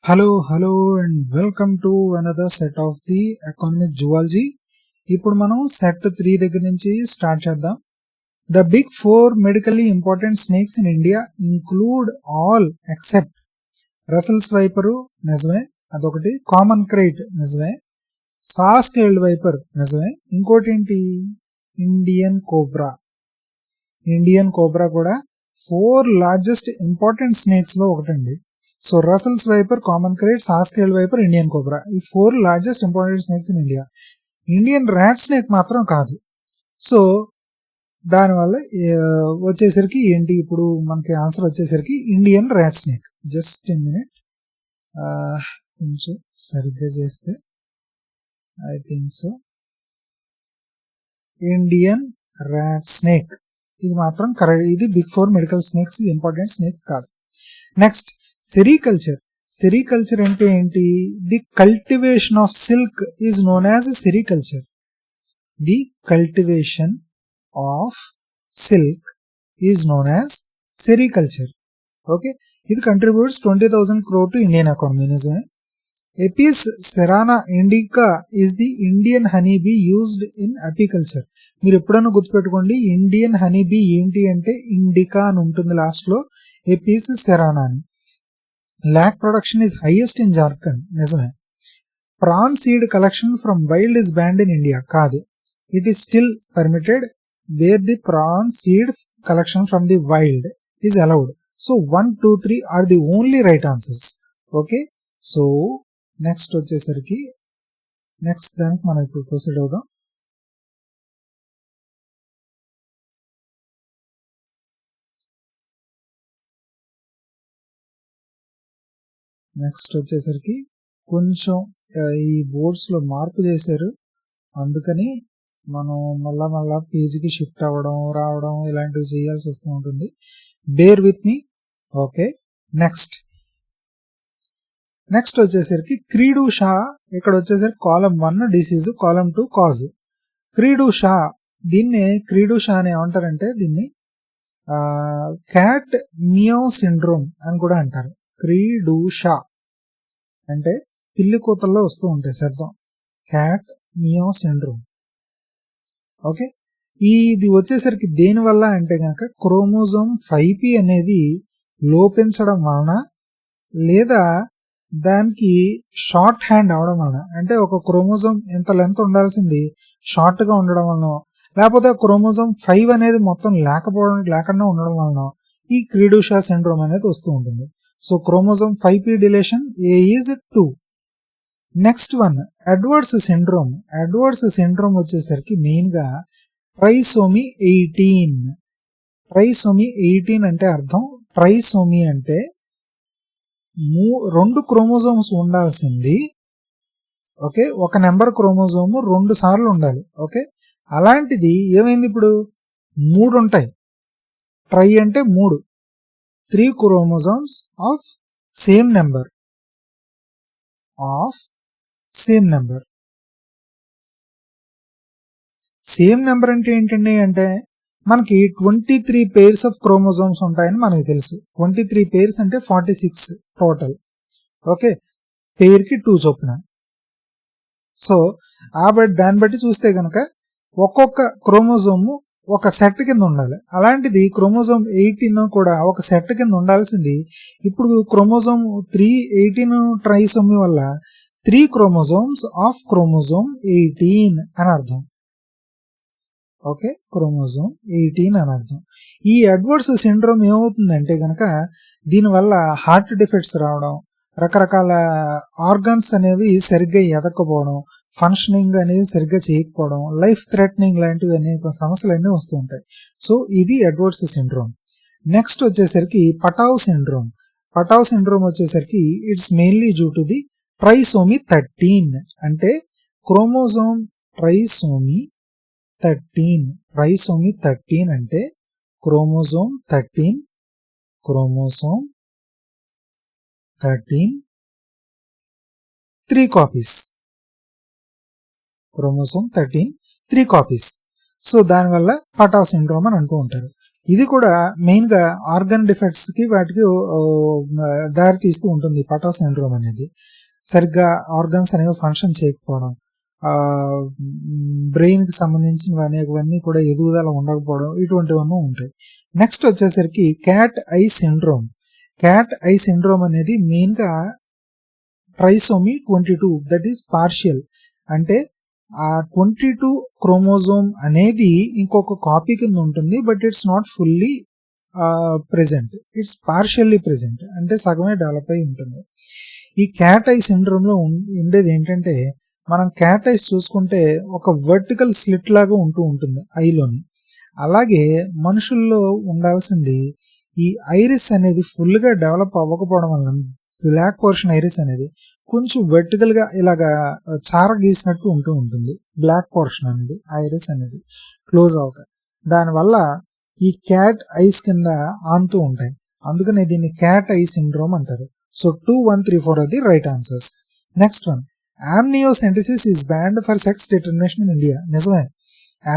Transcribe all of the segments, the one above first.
Hello and welcome to another set of the economic zoology. ఇప్పుడు మనం set 3 దగ్గర నుంచి స్టార్ట్ చేద్దాం. The big 4 medically important snakes in India include all except Russell's viper నిజమే, అదొకటి. Common krait నిజమే, saw scaled viper నిజమే, ఇంకోటి ఏంటి ఇండియన్ కోబ్రా కూడా 4 లార్జెస్ట్ ఇంపార్టెంట్ స్నేక్స్ లో ఒకటండి. So Russell's viper, common krait, saw scaled viper, Indian cobra, ఈ 4 largest important snakes in India. Indian rat snake మాత్రం కాదు. సో దానివల్ల వచ్చేసరికి ఏంటి, ఇప్పుడు మనకి ఆన్సర్ వచ్చేసరికి Indian rat snake. Just a minute, కొంచెం సరిగ్గా చేస్తే I think so Indian rat snake ఇది మాత్రం కరెక్ట్. ఇది big 4 medical snakes, important snakes కాదు. నెక్స్ట్ సెరికల్చర్ అంటే ఏంటి? The cultivation of silk is known as sericulture. The cultivation of silk is known as sericulture. Okay, ఇది contributes 20,000 crore to Indian economy. నిజమే. Apis cerana indica is the Indian honey bee used in apiculture. మీరు ఎప్పుడైనా గుర్తుపెట్టుకోండి, Indian honey be ఏంటి అంటే indica అని ఉంటుంది last లో, ఎపిస్ సెరానా అని. Lac production is highest in Jharkhand. నిజమే. Prawn seed collection from wild is banned in India. కాదు, it is still permitted where the prawn seed collection from the wild is allowed. So 1, 2, 3 are the only right answers. Okay, so next వచ్చేసరికి next దానికి మనం ఇప్పుడు proceed అవుదాం. Next వచ్చేసరికి కొంచెం ఈ boards లో మార్పు చేశారు, అందుకని మనం మళ్ళా పేజీకి షిఫ్ట్ అవ్వడం రావడం ఇలాంటివి చేయాల్సి వస్తూ ఉంటుంది. Bear with me. Okay, next వచ్చేసరికి క్రీడు షా. ఇక్కడ వచ్చేసరికి కాలం 1 డిసీజ్, కాలం 2 కాజ్. క్రీడు షా, దీన్నే క్రీడు షా అని ఏమంటారంటే దీన్ని క్యాట్ మియావ్ సిండ్రోమ్ అని కూడా అంటారు. క్రీడు షా అంటే పిల్లి కూతల్లో వస్తూ ఉంటాయి శబ్దం, క్యాట్ మియావ్ సిండ్రోమ్. ఓకే, ఇది వచ్చేసరికి దేని వల్ల అంటే కనుక క్రోమోజోమ్ 5p అనేది లోపించడం వలన, లేదా దానికి షార్ట్ హ్యాండ్ అవడం వలన, అంటే ఒక క్రోమోజోమ్ ఎంత లెంత్ ఉండాల్సింది షార్ట్ గా ఉండడం వలన, లేకపోతే క్రోమోజోమ్ 5 అనేది మొత్తం లేకుండా ఉండడం వలన ఈ క్రీడుషా సిండ్రోమ్ అనేది వస్తూ ఉంటుంది. So chromosome 5p dilation A is 2. Next one Edwards syndrome వచ్చేసరికి మెయిన్ గా ట్రైసోమీ 18 అంటే అర్థం, ట్రైసోమీ అంటే 2 క్రోమోజోమ్స్ ఉండాల్సింది. ఓకే, ఒక నెంబర్ క్రోమోజోమ్ 2 సార్లు ఉండాలి. ఓకే, అలాంటిది ఏమైంది, ఇప్పుడు 3 ఉంటాయి. ట్రై అంటే 3 chromosomes of same number. Same number అంటే ఏంటండి అంటే మనకి 23 pairs ఆఫ్ క్రోమోజోమ్స్ ఉంటాయని మనకి తెలుసు. 23 pairs అంటే 46 టోటల్. ఓకే, పేర్ కి 2 చొప్పున. సో దాన్ని బట్టి చూస్తే కనుక ఒక్కొక్క క్రోమోజోమ్ ఒక సెట్ కింద ఉండాలి. అలాంటిది క్రోమోజోమ్ 18 కూడా ఒక సెట్ కింద ఉండాల్సింది. ఇప్పుడు క్రోమోజోమ్ 18 ట్రైసోమీ వల్ల 3 క్రోమోజోమ్స్ ఆఫ్ క్రోమోజోమ్ 18 అని అర్థం. ఓకే, క్రోమోజోమ్ 18 అని అర్థం. ఈ ఎడ్వర్డ్స్ సిండ్రోమ్ ఏమవుతుందంటే కనుక దీనివల్ల హార్ట్ డిఫెక్ట్స్ రావడం, రకరకాల ఆర్గన్స్ అనేవి సరిగ్గా ఎదకపోవడం, ఫంక్షనింగ్ అనేది సరిగ్గా చేయకపోవడం, లైఫ్ థ్రెటనింగ్ లాంటివి అనేక సమస్యలు అన్నీ వస్తూ ఉంటాయి. సో ఇది ఎడ్వర్డ్స్ సిండ్రోమ్. నెక్స్ట్ వచ్చేసరికి పటావ్ సిండ్రోమ్ వచ్చేసరికి it's mainly due to the ట్రైసోమీ 13. అంటే క్రోమోజోమ్ ట్రైసోమీ 13 అంటే chromosome 13 3 copies. Chromosome 13 3 copies. So దానివల్ల పటావ్ సిండ్రోమ్ అని అంటూ ఉంటారు. ఇది కూడా మెయిన్ గా ఆర్గన్ డిఫెక్ట్స్ కి వాటికి దారి తీస్తూ ఉంటుంది. పటా సిండ్రోమ్ అనేది సరిగ్గా ఆర్గన్స్ అనేవి ఫంక్షన్ చేయకపోవడం, బ్రెయిన్ కి సంబంధించినవి అనేవన్నీ కూడా ఎదుగుదల ఉండకపోవడం, ఇటువంటివన్నీ ఉంటాయి. నెక్స్ట్ వచ్చేసరికి cat eye syndrome. Cat eye syndrome అనేది మెయిన్ గా ట్రైసోమీ 22 దట్ ఈస్ పార్షియల్. అంటే ఆ 22 క్రోమోజోమ్ అనేది ఇంకొక కాపీ కింద ఉంటుంది, but it's not fully present, it's partially present, అంటే సగమే డెవలప్ అయి ఉంటుంది. ఈ క్యాట్ ఐ సిండ్రోమ్ లో ఉండేది ఏంటంటే, మనం క్యాట్ ఐస్ చూసుకుంటే ఒక వర్టికల్ స్లిట్ లాగా ఉంటూ ఉంటుంది ఐలోని. అలాగే మనుషుల్లో ఉండాల్సింది ఈ ఐరిస్ అనేది ఫుల్ గా డెవలప్ అవ్వకపోవడం వల్ల బ్లాక్ పోర్షన్ ఐరిస్ అనేది కొంచెం వర్టికల్ గా ఇలాగా చార గీసినట్టు ఉంటూ ఉంటుంది. బ్లాక్ పోర్షన్ అనేది ఐరిస్ అనేది క్లోజ్ అవ్వక, దానివల్ల ఈ క్యాట్ ఐస్ కింద ఆంతూ ఉంటాయి. అందుకనే దీన్ని క్యాట్ ఐ సిండ్రోమ్ అంటారు. సో 2, 1, 3, 4 అది right answers. Next one, amniocentesis is banned for sex determination in India. నిజమే,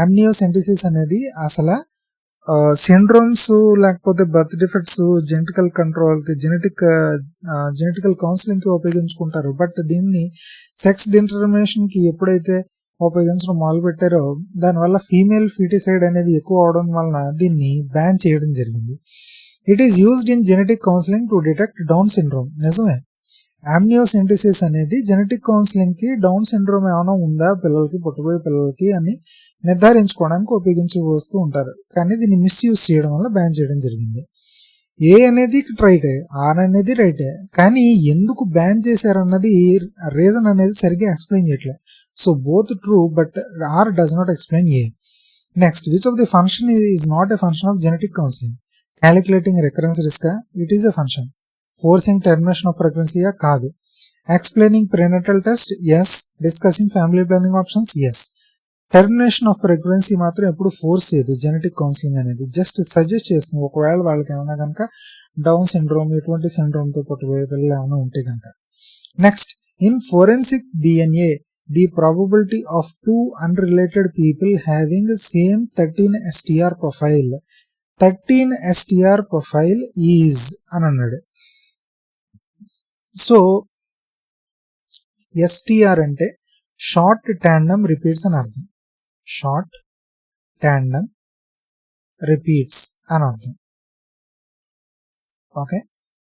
ఆమ్నియోసెంటసిస్ అనేది అసలు సిండ్రోమ్స్ లేకపోతే బర్త్ డిఫెక్ట్స్ జెనెటికల్ కంట్రోల్ కి జెనెటికల్ కౌన్సిలింగ్ కి ఉపయోగించుకుంటారు. బట్ దీన్ని సెక్స్ డిటర్మినేషన్ కి ఎప్పుడైతే ఉపయోగించడం మొదలు పెట్టారో దానివల్ల ఫీమేల్ ఫీటిసైడ్ అనేది ఎక్కువ అవడం వలన దీన్ని బ్యాన్ చేయడం జరిగింది. It is used in genetic counselling to detect down syndrome. నిజమే, ఆమ్నియోసెంటసిస్ అనేది జెనెటిక్ కౌన్సిలింగ్ కి డౌన్ సిండ్రోమ్ ఏమైనా ఉందా పిల్లలకి, పుట్టబోయే పిల్లలకి అని నిర్ధారించుకోవడానికి ఉపయోగించి వస్తూ ఉంటారు. కానీ దీన్ని మిస్యూజ్ చేయడం వల్ల బ్యాన్ చేయడం జరిగింది. ఏ అనేది రైటే, ఆర్ అనేది రైటే, కానీ ఎందుకు బ్యాన్ చేశారన్నది రీజన్ అనేది సరిగ్గా ఎక్స్ప్లెయిన్ చేయట్లే. So both true, but R does not explain A. Next, which of the function is not a function of genetic counselling? Calculating recurrence risk, it is a function. Forcing termination of ప్రెగ్నెన్సీయా? కాదు. Explaining prenatal test? Yes. Discussing family planning options? Yes. Termination of pregnancy మాత్రం ఎప్పుడు force చేయదు genetic counselling అనేది, just suggest చేస్తుంది. ఒకవేళ వాళ్ళకి ఏమైనా కనుక డౌన్ సిండ్రోమ్ ఇటువంటి సిండ్రోమ్ తో పుట్టబోయే పిల్లలు ఏమైనా ఉంటే కనుక. Next, in forensic DNA the probability of 2 unrelated people having same 13 STR profile 13 STR profile is అని అన్నాడు. సో STR అంటే షార్ట్ టాండమ్ రిపీట్స్ అని అర్థం. షార్ట్ టాండమ్ రిపీట్స్ అని అర్థం. ఓకే,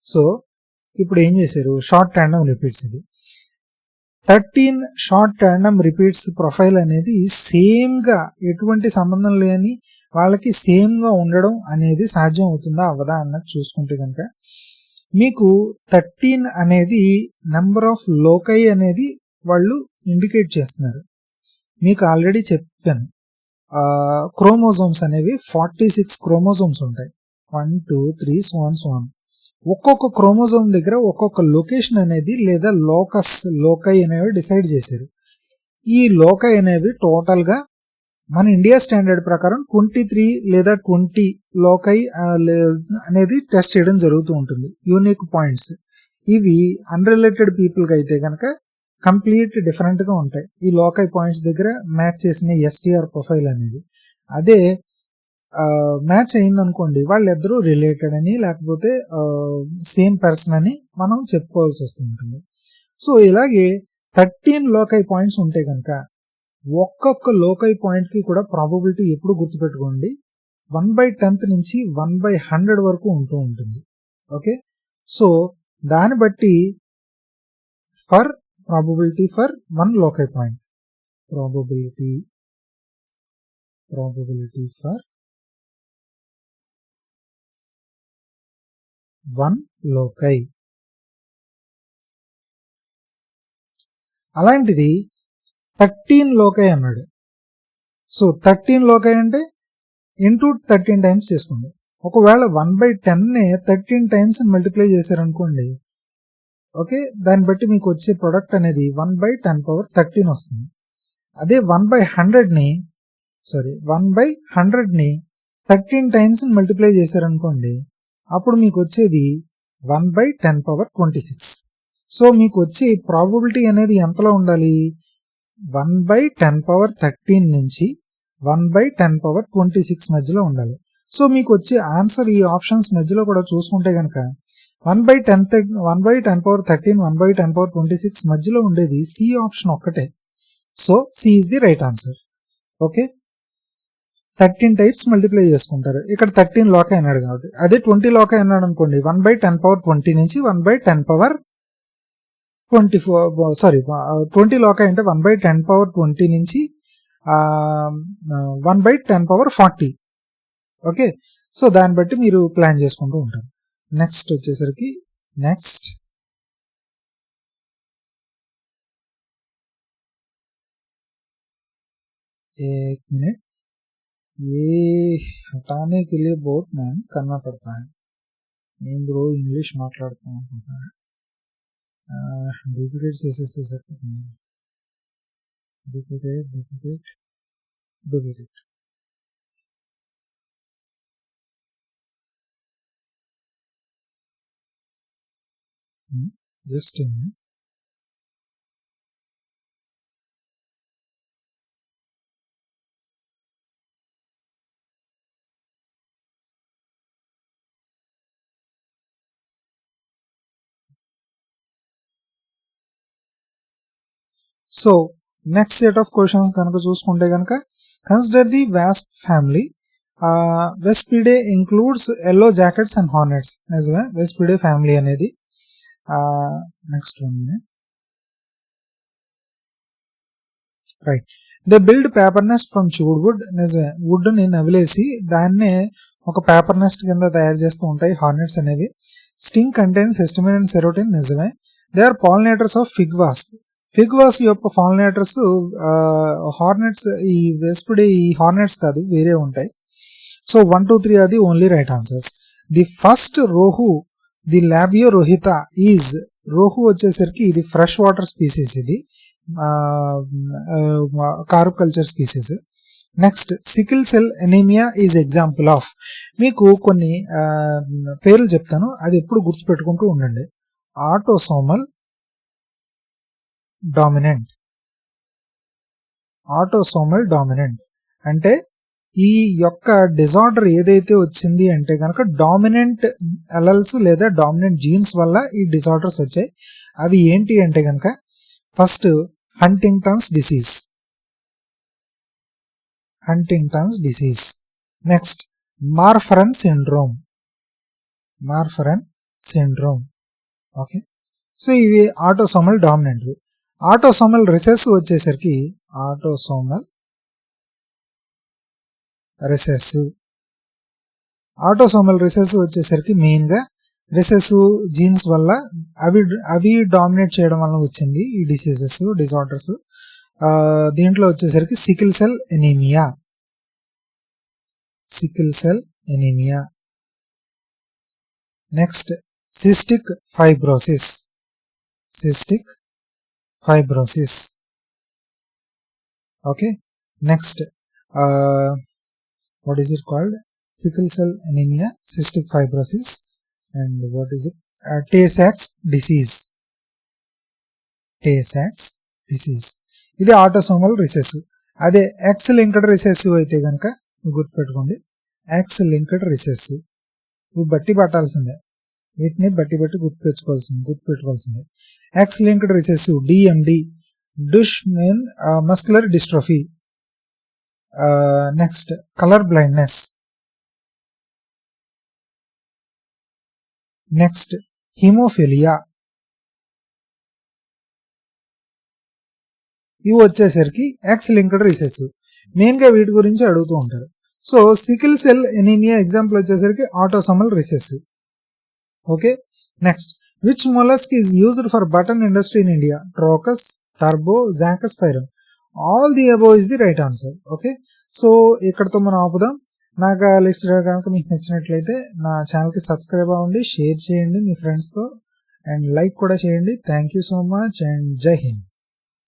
సో ఇప్పుడు ఏం చేశారు, షార్ట్ టాండమ్ రిపీట్స్ ఇది 13 షార్ట్ టాండమ్ రిపీట్స్ ప్రొఫైల్ అనేది సేమ్ గా ఎటువంటి సంబంధం లేని వాళ్ళకి సేమ్ గా ఉండడం అనేది సాధ్యం అవుతుందా అవ్వదా అన్నది చూసుకుంటే కనుక మీకు 13 అనేది నెంబర్ ఆఫ్ లోకై అనేది వాళ్ళు ఇండికేట్ చేస్తున్నారు. మీకు ఆల్రెడీ చెప్పాను, క్రోమోజోమ్స్ అనేవి 46 క్రోమోజోమ్స్ ఉంటాయి. 1, 2, 3 so on. ఒక్కొక్క క్రోమోజోమ్ దగ్గర ఒక్కొక్క లొకేషన్ అనేది లేదా లోకై అనేవి డిసైడ్ చేశారు. ఈ లోకై అనేవి టోటల్ గా మన ఇండియా స్టాండర్డ్ ప్రకారం 23 లేదా 20 లోకై అనేది టెస్ట్ చేయడం జరుగుతూ ఉంటుంది. యూనిక్ పాయింట్స్ ఇవి అన్రిలేటెడ్ పీపుల్ కి అయితే కనుక కంప్లీట్ డిఫరెంట్ గా ఉంటాయి. ఈ లోకై పాయింట్స్ దగ్గర మ్యాచ్ చేసిన STR ప్రొఫైల్ అనేది అదే మ్యాచ్ అయిందనుకోండి వాళ్ళిద్దరూ రిలేటెడ్ అని లేకపోతే సేమ్ పర్సన్ అని మనం చెప్పుకోవాల్సి వస్తుంటుంది. సో ఇలాగే 13 లోకై పాయింట్స్ ఉంటే కనుక ఒక్కొక్క లోకై పాయింట్ కి కూడా ప్రాబబిలిటీ ఎప్పుడు గుర్తుపెట్టుకోండి 1/10 నుంచి 1/100 వరకు ఉంటూ ఉంటుంది. ఓకే, సో దాన్ని బట్టి ఫర్ ప్రాబబిలిటీ ఫర్ 1 లోకై పాయింట్, ప్రాబబిలిటీ ఫర్ 1 లోకై. అలాంటిది 13 లోకై అన్నాడు. సో 13 లోకై అంటే ఇంటూ 13 టైమ్స్ చేసుకోండి. ఒకవేళ 1/10 13 టైమ్స్ మల్టిప్లై చేశారనుకోండి, ఓకే, దాన్ని బట్టి మీకు వచ్చే ప్రొడక్ట్ అనేది 1/10^13 వస్తుంది. అదే 1/100ని 13 టైమ్స్ మల్టిప్లై చేశారనుకోండి, అప్పుడు మీకు వచ్చేది 1/10^26. సో మీకు వచ్చే ప్రాబబిలిటీ అనేది ఎంతలో ఉండాలి, 1/10^13 నుంచి 1/10^26 మధ్యలో ఉండాలి. సో మీకు వచ్చే ఆన్సర్ ఈ ఆప్షన్స్ మధ్యలో కూడా చూసుకుంటే కనుక 1/10^13 1/10^26 మధ్యలో ఉండేది సి ఆప్షన్ ఒక్కటే. So C is the right answer. Okay, 13 types multiply చేసుకుంటారు. ఇక్కడ 13 లోకే అన్నాడు కాబట్టి, అదే 20 లోకే అన్నాడు అనుకోండి 1/10^20 నుంచి 1/10^24 సారీ 20 లోకే అంటే 1/10^20 నుంచి 1/10^40. ఓకే, సో దాన్ని బట్టి మీరు ప్లాన్ చేసుకుంటూ ఉంటారు. నెక్స్ట్ వచ్చేసరికి నెక్స్ట్ एक मिनट, ये हटाने के लिए बहुत मेहनत करना पड़ता है. నేను ఇంగ్లీష్ మాట్లాడుతూ అనుకుంటున్నాను. డూప్లికేట్ చేసేస్తే సరిపోతుంది. Duplicate just so next set of questions కనుక చూసుకుంటే కనుక consider the wasp family. Vespidae includes yellow jackets and hornets. నిజమే, వెస్పిడే ఫ్యామిలీ అనేది. Next one right. They build paper nest from chewed wood. నిజమే, వుడ్ ని నవిలేసి దాన్నే ఒక పేపర్ నెస్ట్ కింద తయారు చేస్తూ ఉంటాయి హార్నెట్స్ అనేవి. Sting contains histamine and serotonin. నిజమే. They are pollinators of fig wasp. Fig wasp యొక్క పాలినేటర్స్ హార్నెట్స్. ఈ వెస్పిడే ఈ హార్నెట్స్ కాదు, వేరే ఉంటాయి. సో 1, 2, 3 అది only right answers. The first rohu the Labeo rohita is. Rohu వచ్చేసరికి ఇది ఫ్రెష్ వాటర్ స్పీసీస్, ఇది carp culture species. Next sickle cell anaemia is example of. మీకు కొన్ని పేర్లు చెప్తాను, అది ఎప్పుడు గుర్తుపెట్టుకుంటూ ఉండండి. Autosomal dominant. ఆటోసోమల్ డామినెంట్ అంటే ఈ యొక్క డిజార్డర్ ఏదైతే వచ్చింది అంటే కనుక డామినెంట్ అలల్స్ లేదా డామినెంట్ జీన్స్ వల్ల ఈ డిజార్డర్స్ వచ్చాయి. అవి ఏంటి అంటే కనుక first Huntington's disease. Next Marfan syndrome. Okay, so ఇవి ఆటోసోమల్ డామినెంట్. ఆటోసోమల్ రిసెసివ్ వచ్చేసరికి ఆటోసోమల్ రిసెసివ్ వచ్చేసరికి మెయిన్ గా రిసెసివ్ జీన్స్ వల్ల అవి డామినేట్ చేయడం వల్ల వచ్చింది ఈ డిజార్డర్స్. దీంట్లో వచ్చేసరికి sickle cell anaemia. Next cystic fibrosis. Okay, next what is it called? Sickle cell anemia, cystic fibrosis, and what is it? Tay-Sachs disease. ఇది ఆటోసోమల్ రిసెసివ్. అదే ఎక్స్ లింక్డ్ రిసెసివ్ అయితే కనుక గుర్తుపెట్టుకోండి, ఎక్స్ లింక్డ్ రిసెసివ్. ఇవి బట్టి పట్టాల్సిందే, వీటిని బట్టి గుర్తుపెట్టుకోవాల్సిందే. X linked recessive DMD, Duchenne muscular dystrophy. Next colour blindness. Next haemophilia. ఇవి వచ్చేసరికి ఎక్స్ లింక్డ్ రిసెసివ్. మెయిన్ గా వీటి గురించి అడుగుతూ ఉంటారు. So sickle cell anaemia example వచ్చేసరికి autosomal recessive. Okay, next which mollusc is used for button industry in India? Trochus, Turbo, Xancus, pyrum. All the above is the right answer. Okay, so ఇక్కడతో మనం ఆపుదాం. నాకు lecture కనుక మీకు నచ్చినట్లయితే నా ఛానల్కి subscribe అవ్వండి, షేర్ చేయండి మీ ఫ్రెండ్స్తో, అండ్ లైక్ కూడా చేయండి. Thank you so much and జై హింద్.